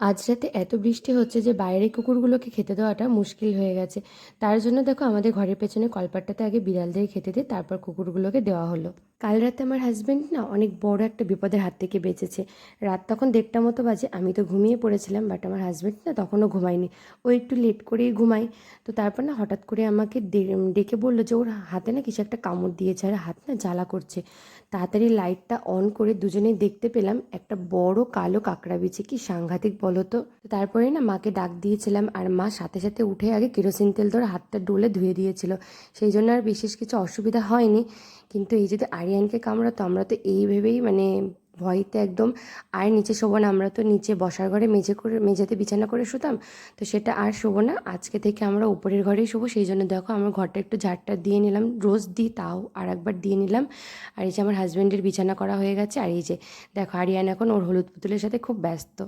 আজ রাতে এত বৃষ্টি হচ্ছে যে বাইরে কুকুরগুলোকে খেতে দেওয়াটা মুশকিল হয়ে গেছে। তার জন্য দেখো আমাদের ঘরের পেছনে কলপাটটাতে আগে বিড়ালদের খেতে দিই, তারপর কুকুরগুলোকে দেওয়া হলো। কাল রাতে আমার হাজবেন্ড না অনেক বড় একটা বিপদের হাত থেকে বেঁচেছে। রাত তখন 1:30 মতো বাজে, আমি তো ঘুমিয়ে পড়েছিলাম, বাট আমার হাজবেন্ড না তখনও ঘুমায়নি। ও একটু লেট করেই ঘুমায়। তো তারপর না হঠাৎ করে আমাকে ডেকে বললো যে ওর হাতে না কিছু একটা কামড় দিয়েছে আর হাত না জ্বালা করছে। তাড়াতাড়ি লাইটটা অন করে দুজনেই দেখতে পেলাম একটা বড় কালো কাঁকড়া বিছে। কি সাংঘাতিক বলো তো। তারপরে না মাকে ডাক দিয়েছিলাম, আর মা সাথে সাথে উঠে আগে কেরোসিন তেল ধরে হাতটা ডলে ধুয়ে দিয়েছিল। সেই জন্য আর বিশেষ কিছু অসুবিধা হয়নি। কিন্তু এই যদি আরিয়ানকে কামড়াতো, আমরা তো এই ভেবেই মানে ভয়তে একদম আর নিচে শোবো না। আমরা তো নিচে বসার ঘরে মেঝেতে বিছানা করে শুতাম, তো সেটা আর শোবো না। আজকে থেকে আমরা উপরের ঘরেই শোবো। সেই জন্য দেখো আমার ঘরটা একটু ঝাড়টা দিয়ে নিলাম, রোজ দিই তাও আর একবার দিয়ে নিলাম। আর এই যে আমার হাজব্যান্ডের বিছানা করা হয়ে গেছে। আর এই যে দেখো আরিয়ান এখন ওর হলুদ পুতুলের সাথে খুব ব্যস্ত।